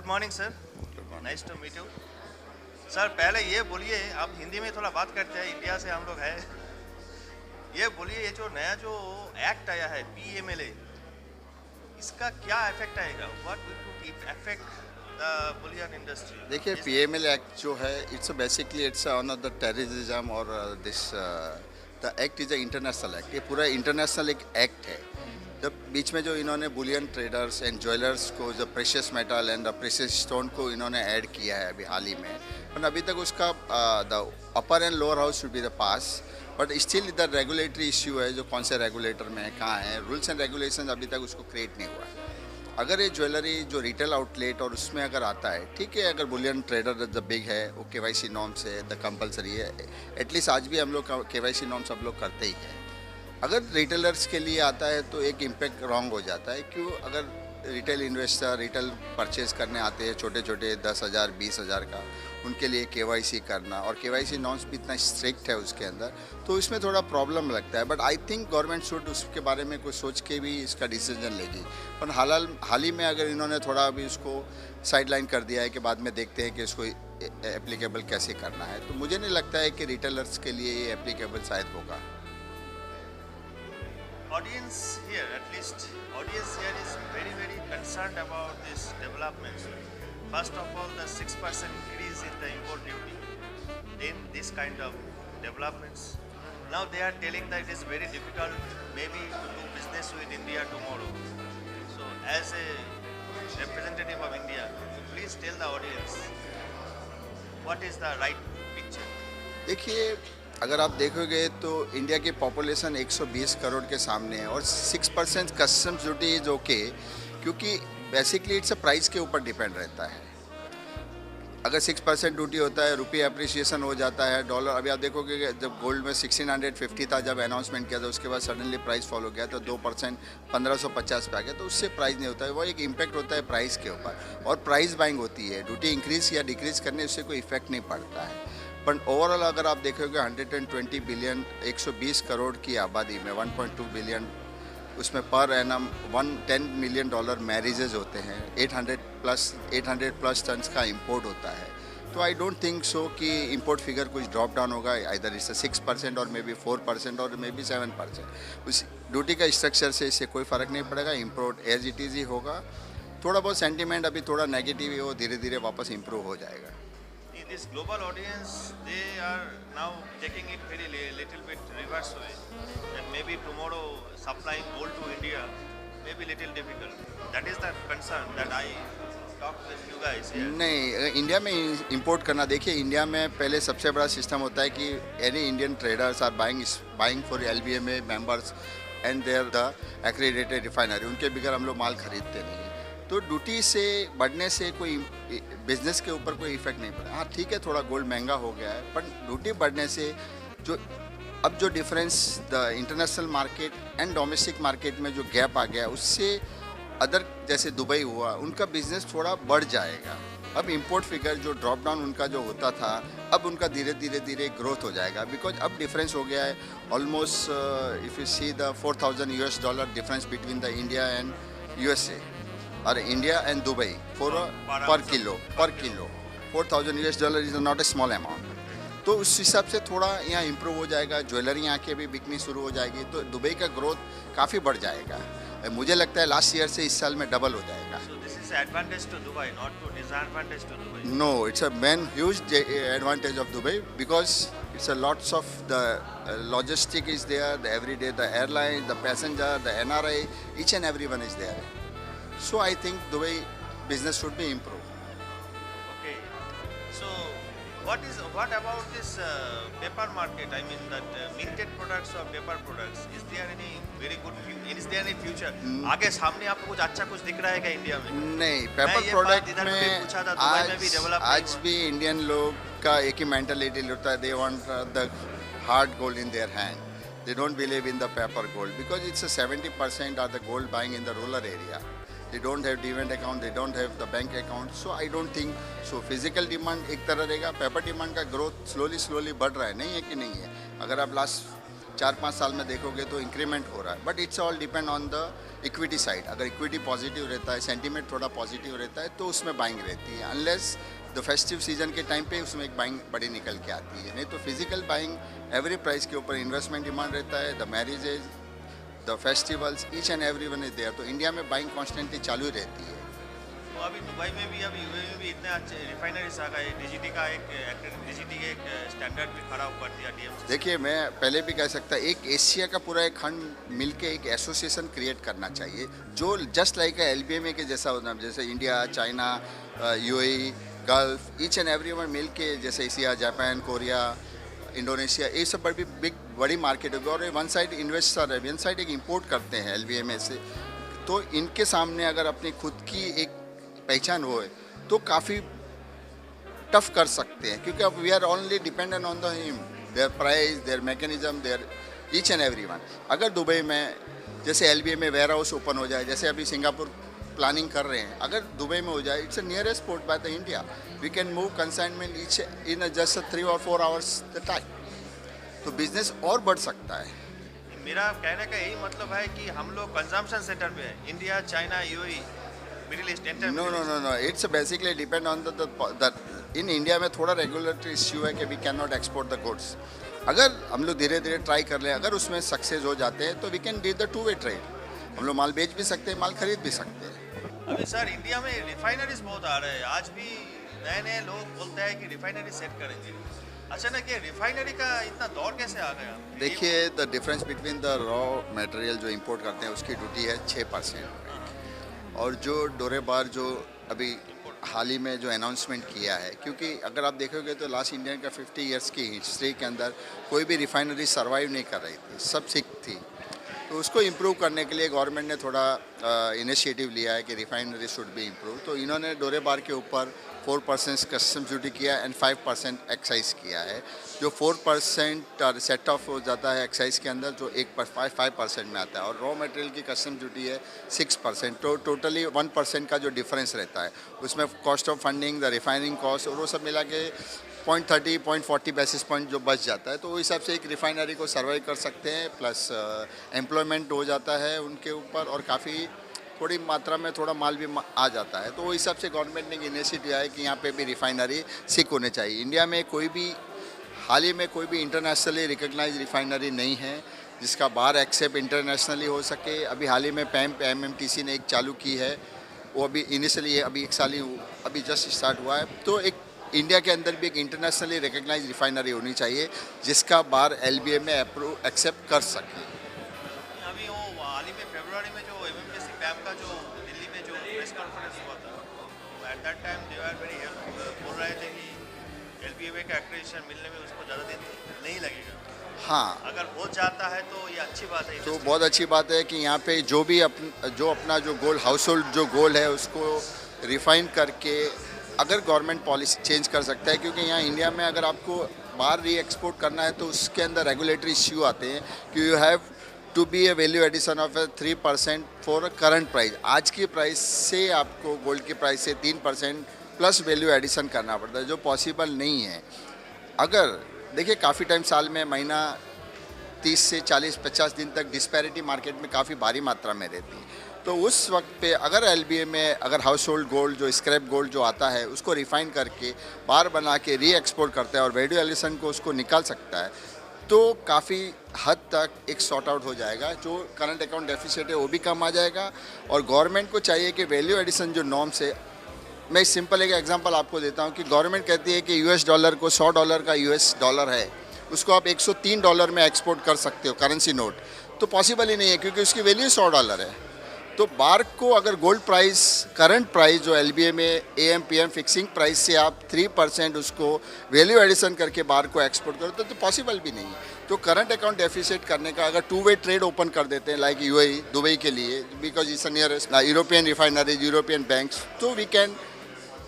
Good morning sir, nice to meet you. Sir पहले ये बोलिए, आप हिंदी में थोड़ा बात करते हैं, इंडिया से हम लोग हैं। ये बोलिए, ये जो नया जो एक्ट आया है PMLA, इसका क्या इफेक्ट आएगा? What will it affect the bullion industry? देखिए पीएमएल एक्ट जो है it's basically it's on the terrorism और this the act is a international act. ये पूरा इंटरनेशनल एक एक्ट है। जब बीच में जो इन्होंने बुलियन ट्रेडर्स एंड ज्वेलर्स को जो precious metal and the precious stone को इन्होंने ऐड किया है अभी हाल ही में, पर अभी तक उसका the upper and lower house should be the pass, but still इधर रेगुलेटरी इश्यू है जो कौन से रेगुलेटर में है, कहाँ है, रूल्स एंड रेगुलेशन अभी तक उसको क्रिएट नहीं हुआ है। अगर ये ज्वेलरी जो रिटेल आउटलेट और उसमें अगर आता है, ठीक है, अगर बुलियन ट्रेडर द बिग है, वो KYC नॉर्म्स है, द कंपलसरी है, एटलीस्ट आज भी हम लोग KYC नॉर्म्स सब लोग करते ही हैं। अगर रिटेलर्स के लिए आता है तो एक इम्पैक्ट रॉन्ग हो जाता है। क्यों? अगर रिटेल इन्वेस्टर रिटेल परचेज करने आते हैं छोटे छोटे 10,000 20,000 का, उनके लिए KYC करना, और KYC नॉर्म्स भी इतना स्ट्रिक्ट है उसके अंदर, तो इसमें थोड़ा प्रॉब्लम लगता है। But I think government should उसके बारे में कुछ सोच के भी इसका डिसीजन लेगी। पर हाल ही में अगर इन्होंने थोड़ा अभी उसको साइडलाइन कर दिया है कि बाद में देखते हैं कि इसको एप्लीकेबल कैसे करना है, तो मुझे नहीं लगता है कि रिटेलर्स के लिए ये एप्लीकेबल शायद होगा। Audience here, at least audience here is very concerned about this developments. First of all, the 6% increase in the import duty, then this kind of developments. Now they are telling that it is very difficult maybe to do business with India tomorrow. So as a representative of India, please tell the audience what is the right picture. देखिए, अगर आप देखोगे तो India की population 120 crore के सामने है और 6% कस्टम्स ड्यूटी इज ओके, क्योंकि बेसिकली इट्स अ प्राइस के ऊपर डिपेंड रहता है। अगर 6% ड्यूटी होता है, रुपये अप्रिसिएशन हो जाता है, डॉलर, अभी आप देखोगे कि जब गोल्ड में 1650 था जब अनाउंसमेंट किया था, उसके बाद सडनली प्राइस फॉल हो गया तो 2% 1550 पे आ गया, तो उससे प्राइस नहीं होता है, वो एक इम्पैक्ट होता है प्राइस के ऊपर, और प्राइस बाइंग होती है। ड्यूटी इंक्रीज या डिक्रीज करने उससे कोई इफेक्ट नहीं पड़ता है। पर ओवरऑल अगर आप देखोगे 120 बिलियन 120 करोड़ की आबादी में 1.2 बिलियन, उसमें पर एनम $110 मिलियन मैरिजेज होते हैं, 800 प्लस टन्स का इंपोर्ट होता है। तो आई डोंट थिंक सो कि इंपोर्ट फिगर कुछ ड्रॉप डाउन होगा, इधर इससे 6% और मे बी 4% और मे बी 7%। उस ड्यूटी का स्ट्रक्चर से इससे कोई फ़र्क नहीं पड़ेगा, इंपोर्ट एज इट इज़ ही होगा। थोड़ा बहुत सेंटीमेंट अभी थोड़ा नेगेटिव ही हो, धीरे धीरे वापस इम्प्रूव हो जाएगा। This global audience, they are now taking it very little bit reverse way, and maybe tomorrow supplying gold to India may be little difficult. That is the concern that I talked with you guys here. नहीं, India में import करना, देखिए India में पहले सबसे बड़ा system होता है कि any Indian traders are buying for LBMA members and their the accredited refinery, उनके बगैर हम लोग माल खरीदते नहीं हैं। तो ड्यूटी से बढ़ने से कोई बिजनेस के ऊपर कोई इफेक्ट नहीं पड़ा। हाँ ठीक है, थोड़ा गोल्ड महंगा हो गया है, पर ड्यूटी बढ़ने से जो difference the international market and domestic market में जो गैप आ गया, उससे अदर जैसे दुबई हुआ, उनका बिजनेस थोड़ा बढ़ जाएगा। अब इंपोर्ट फिगर जो ड्रॉप डाउन उनका जो होता था, अब उनका धीरे ग्रोथ हो जाएगा, बिकॉज अब डिफरेंस हो गया है almost, if you see the $4,000 difference between the India and USA और इंडिया एंड दुबई पर kilo $4,000 is not a small amount. तो उस हिसाब से थोड़ा यहाँ इम्प्रूव हो जाएगा, ज्वेलरी यहाँ के भी बिकनी शुरू हो जाएगी, तो दुबई का ग्रोथ काफ़ी बढ़ जाएगा। मुझे लगता है लास्ट ईयर से इस साल में डबल हो जाएगा। Advantage to Dubai, not to disadvantage to Dubai. No, it's a huge advantage of Dubai because it's a lots of the logistic is there, the everyday, the airline, the passenger, the NRI, each and everyone is there. So I think Dubai business should be improved. Okay. So what about this paper market? I mean that minted products or paper products. Is there any very good? Is there any future? आगे सामने आपको कुछ अच्छा कुछ दिख रहा है क्या इंडिया में? नहीं, पेपर प्रोडक्ट में आज भी इंडियन लोग का एक ही मेंटालिटी होता है, they want the hard gold in their hand. They don't believe in the paper gold because it's a 70% are the gold buying in the rural area. They don't have demat account, they don't have the bank account. So I don't think so. Physical demand एक तरह रहेगा, paper demand का growth slowly बढ़ रहा है, नहीं है कि नहीं है. अगर आप लास्ट 4-5 साल में देखोगे तो इंक्रीमेंट हो रहा है, but it's all depend on the equity side. अगर इक्विटी पॉजिटिव रहता है, सेंटीमेंट थोड़ा पॉजिटिव रहता है, तो उसमें बाइंग रहती है। अनलेस द फेस्टिव सीजन के टाइम पे उसमें एक बाइंग बड़ी निकल के आती है, नहीं तो फिजिकल बाइंग एवरी प्राइस के ऊपर इन्वेस्टमेंट डिमांड रहता है। The marriages, the festivals, each and every one is there. तो इंडिया में बाइंग कॉन्स्टेंटली चालू ही रहती है। तो अभी दुबई में भी, अभी यूएई में भी इतने अच्छे रिफाइनरीज आ गए। डीजीटी के एक स्टैंडर्ड भी खड़ा कर दिया डीएमसी। देखिए, मैं पहले भी कह सकता, एक एशिया का पूरा एक खंड मिलके एक एसोसिएशन क्रिएट करना चाहिए, जो जस्ट लाइक एलबीएमए के जैसा होना, जैसे India, China, UAE, Gulf, each and every one मिल के, जैसे एशिया, जापान, कोरिया, इंडोनेशिया, ये सब बड़ी मार्केट होगी। और वन साइड इन्वेस्टर है, वन साइड एक इंपोर्ट करते हैं एलबीएमए से, तो इनके सामने अगर अपनी खुद की एक पहचान हो तो काफ़ी टफ कर सकते हैं, क्योंकि अब we are only dependent on the him, their price, their mechanism, their each and every one. अगर दुबई में जैसे एलबीएमए वेयर हाउस ओपन हो जाए, जैसे अभी सिंगापुर प्लानिंग कर रहे हैं, अगर दुबई में हो जाए, it's a nearest port by the India, we can move consignment each in just 3 or 4 hours the time, तो बिजनेस और बढ़ सकता है। मेरा कहने का यही मतलब है कि हम लोग कंजम्पशन सेंटर पे है, India, China, UAE, middle east. No. It's basically depend on the in India में थोड़ा रेगुलेटरी इश्यू है कि we can not export the goods. अगर हम लोग धीरे धीरे ट्राई कर लें, अगर उसमें सक्सेस हो जाते हैं, तो we can do the 2-way trade. हम लोग माल बेच भी सकते हैं, माल खरीद भी सकते हैं। अभी सर इंडिया में रिफाइनरीज बहुत आ रहे हैं। आज भी नए नए लोग बोलते हैं कि रिफाइनरी सेट करेंगे। अचानक ये रिफाइनरी का इतना दौर कैसे आ गया? देखिए, the difference between the raw material जो इंपोर्ट करते हैं उसकी ड्यूटी है 6%, और जो डोरेबार जो अभी हाल ही में जो अनाउंसमेंट किया है, क्योंकि अगर आप देखोगे तो लास्ट इंडियन का 50 ईयर्स की हिस्ट्री के अंदर कोई भी रिफाइनरी सर्वाइव नहीं कर रही थी, सब सिक थी। तो उसको इम्प्रूव करने के लिए गवर्नमेंट ने थोड़ा इनिशिएटिव लिया है कि रिफाइनरी शुड बी इम्प्रूव। तो इन्होंने डोरेबार के ऊपर 4% कस्टम ड्यूटी किया एंड 5% एक्साइज किया है। जो 4% सेट ऑफ हो जाता है एक्साइज के अंदर, जो 5% में आता है, और रॉ मटेरियल की कस्टम ड्यूटी है 6%। तो टोटली 1% का जो डिफरेंस रहता है, उसमें cost of funding, the refining cost और वो सब मिला के 0.30, 0.40 बेसिस पॉइंट जो बच जाता है, तो उस हिसाब से एक रिफाइनरी को सर्वाइव कर सकते हैं, प्लस एम्प्लॉयमेंट हो जाता है उनके ऊपर, और काफ़ी थोड़ी मात्रा में थोड़ा माल भी आ जाता है। तो वो हिसाब से गवर्नमेंट ने एक इनिशिएटिव है कि यहाँ पे भी रिफाइनरी सिक होने चाहिए। इंडिया में कोई भी हाल ही में कोई भी इंटरनेशनली रिकग्नाइज रिफाइनरी नहीं है जिसका बार एक्सेप्ट इंटरनेशनली हो सके। अभी हाल ही में पैम्प एमएमटीसी ने एक चालू की है, वो अभी इनिशियली अभी 1 साल ही अभी जस्ट स्टार्ट हुआ है। तो एक इंडिया के अंदर भी एक इंटरनेशनली रिकग्नाइज रिफाइनरी होनी चाहिए जिसका बार एलबीएमए अप्रूव एक्सेप्ट कर सके। अभी वो हाल ही में फरवरी में जो एमएमटीसी पैम्प का जो दिल्ली में जो प्रेस कॉन्फ्रेंस हुआ था, तो at that time they are very helpful, बोल रहे थे कि एलबीएमए का एक्रेडिटेशन मिलने में उसको ज़्यादा दिन नहीं लगेगा। हाँ, अगर हो जाता है तो ये अच्छी बात है। तो बहुत अच्छी बात है कि यहाँ पे जो भी अपना जो गोल्ड हाउस होल्ड जो गोल्ड है उसको रिफाइन करके अगर गवर्नमेंट पॉलिसी चेंज कर सकता है, क्योंकि यहाँ इंडिया में अगर आपको बाहर री एक्सपोर्ट करना है तो उसके अंदर रेगुलेटरी इश्यू आते हैं कि you have to be a value addition of 3% for current price. आज की प्राइस से आपको गोल्ड की प्राइस से 3% प्लस वैल्यू एडिशन करना पड़ता है, जो पॉसिबल नहीं है। अगर देखिए काफ़ी टाइम साल में महीना 30 से 40-50 दिन तक डिस्पैरिटी मार्केट में काफ़ी भारी मात्रा में रहती है। तो उस वक्त पे अगर एलबीएमए अगर हाउस होल्ड गोल्ड जो स्क्रैप गोल्ड जो आता है उसको रिफाइन करके बार बना के री एक्सपोर्ट करता है और वैल्यू एडिशन को उसको निकाल सकता है, तो काफ़ी हद तक एक सॉर्ट आउट हो जाएगा। जो करंट अकाउंट डेफिसिट है वो भी कम आ जाएगा, और गवर्नमेंट को चाहिए कि वैल्यू एडिशन जो नॉर्म्स है, मैं सिंपल एक एग्जांपल आपको देता हूं कि गवर्नमेंट कहती है कि $1 को $100 का $1 है, उसको आप $103 में एक्सपोर्ट कर सकते हो करेंसी नोट, तो पॉसिबल ही नहीं है क्योंकि उसकी वैल्यू $100 है। तो बार को अगर गोल्ड प्राइस करंट प्राइस जो एलबीएमए एएमपीएम फिक्सिंग प्राइस से आप 3% उसको वैल्यू एडिशन करके बार को एक्सपोर्ट करो तो पॉसिबल भी नहीं है। तो करंट अकाउंट डेफिसिट करने का अगर 2-way ट्रेड ओपन कर देते हैं लाइक यूएई दुबई के लिए, because it's nearest European refineries, European banks, तो we can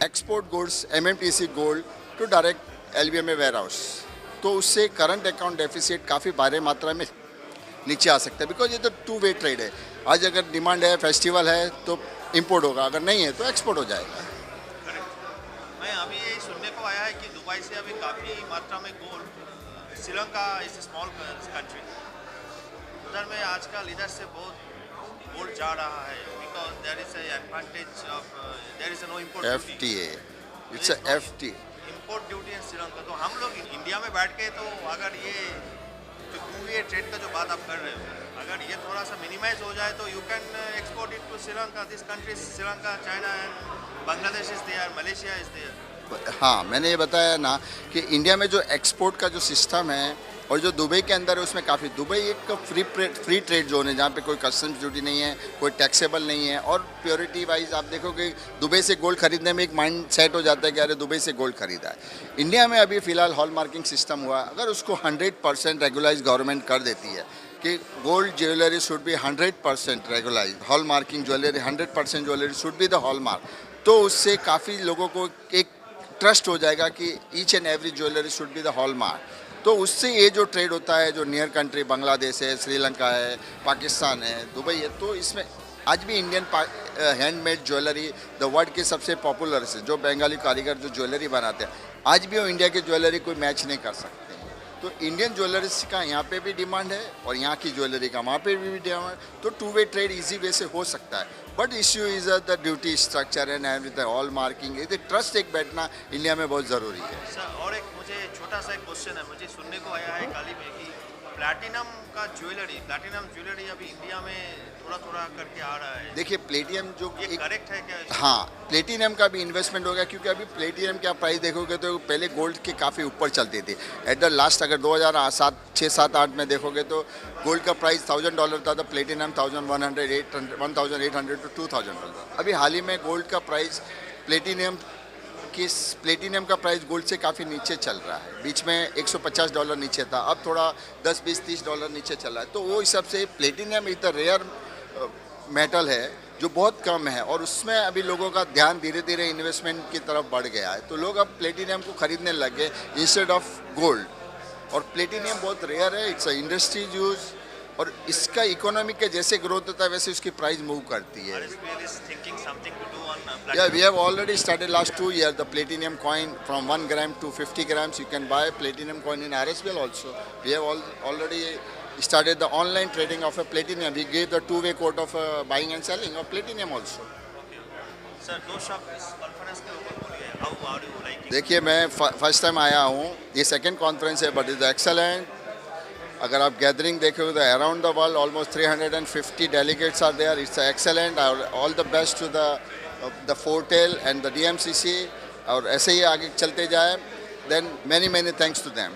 export goods MMTC gold to direct LBMA warehouse. तो उससे करंट अकाउंट डेफिसिट काफ़ी भारी मात्रा में नीचे आ सकता है, बिकॉज ये तो 2-way ट्रेड है। आज अगर डिमांड है, फेस्टिवल है तो इंपोर्ट होगा, अगर नहीं है तो एक्सपोर्ट हो जाएगा। मैं अभी यही सुनने को आया है कि दुबई से अभी काफ़ी मात्रा में gold, Sri Lanka is a small country, उधर में आजकल इधर से बहुत गोल्ड जा रहा है because there is advantage of there is no import FTA, it's a FTA. Import duty in Sri Lanka. तो हम लोग इंडिया में बैठ के तो अगर ये जो टू वे ट्रेड का जो बात आप कर रहे हो, अगर ये थोड़ा सा मिनिमाइज हो जाए तो you can export it to Sri Lanka, this countries Sri Lanka, China and Bangladesh is there, Malaysia is there. हाँ, मैंने ये बताया ना कि इंडिया में जो एक्सपोर्ट का जो सिस्टम है और जो दुबई के अंदर है उसमें काफ़ी, दुबई एक फ्री ट्रेड जोन है जहाँ पे कोई कस्टम्स ड्यूटी नहीं है, कोई टैक्सेबल नहीं है, और प्योरिटी वाइज आप देखोगे दुबई से गोल्ड खरीदने में एक माइंड सेट हो जाता है कि अरे दुबई से गोल्ड खरीदा है। इंडिया में अभी फ़िलहाल हॉल मार्किंग सिस्टम हुआ, अगर उसको 100% रेगुलाइज गवर्नमेंट कर देती है कि gold jewellery should be 100% regularise, hall marking jewellery 100% jewellery should be the hall mark, तो उससे काफ़ी लोगों को एक ट्रस्ट हो जाएगा कि each and every jewellery should be the hall mark. तो उससे ये जो ट्रेड होता है, जो नियर कंट्री बांग्लादेश है, श्रीलंका है, पाकिस्तान है, दुबई है, तो इसमें आज भी Indian handmade jewellery the world के सबसे पॉपुलर से, जो बंगाली कारीगर जो ज्वेलरी बनाते हैं, आज भी वो इंडिया की ज्वेलरी कोई मैच नहीं कर सकते। तो इंडियन ज्वेलरीज का यहाँ पे भी डिमांड है और यहाँ की ज्वेलरी का वहाँ पे भी डिमांड, तो two way trade easy way से हो सकता है। But issue is the duty structure and everything, all marking, ये ट्रस्ट एक बैठना इंडिया में बहुत ज़रूरी है। सर और एक मुझे छोटा सा एक क्वेश्चन है, मुझे सुनने को आया है काली में कि प्लैटिनम का ज्वेलरी अभी इंडिया में थोड़ा थोड़ा करके आ रहा है। देखिए प्लेटिनम जो ये करेक्ट है क्या? हाँ, प्लेटिनम का भी इन्वेस्टमेंट हो गया, क्योंकि अभी प्लेटिनम का प्राइस देखोगे तो पहले गोल्ड के काफ़ी ऊपर चलती थी। एट द लास्ट अगर 2006-7-8 में देखोगे तो गोल्ड का प्राइस $1000 था, तो प्लेटिनम 1800 to $2000। अभी हाल ही में गोल्ड का प्राइस प्लेटिनम का प्राइस गोल्ड से काफ़ी नीचे चल रहा है। बीच में $150 नीचे था, अब थोड़ा $10-20-30 नीचे चल रहा है। तो वो हिसाब से प्लेटिनम इतना रेयर मेटल है जो बहुत कम है, और उसमें अभी लोगों का ध्यान धीरे धीरे इन्वेस्टमेंट की तरफ बढ़ गया है। तो लोग अब प्लेटिनम को खरीदने लग गए इंस्टेड ऑफ गोल्ड, और प्लेटिनम बहुत रेयर है, इट्स अ इंडस्ट्री यूज, और इसका इकोनॉमी के जैसे ग्रोथ होता है वैसे उसकी प्राइस मूव करती है। Yeah, we have already started last 2 years the platinum coin from 1 gram to 50 grams. You can buy platinum coin in RSBL also. We have already started the online trading of a platinum. We gave the two-way code of buying and selling of platinum also. Sir, no shop इस conference के ऊपर बोलिए, how are you liking? देखिए मैं first time आया हूँ, ये second conference है, बट इज एक्सेलेंट। अगर आप गैदरिंग देखोगे तो around the world almost 350 delegates are there. It's excellent, all the best to the Fortel and the DMCC, और ऐसे ही आगे चलते जाए। Then many thanks to them.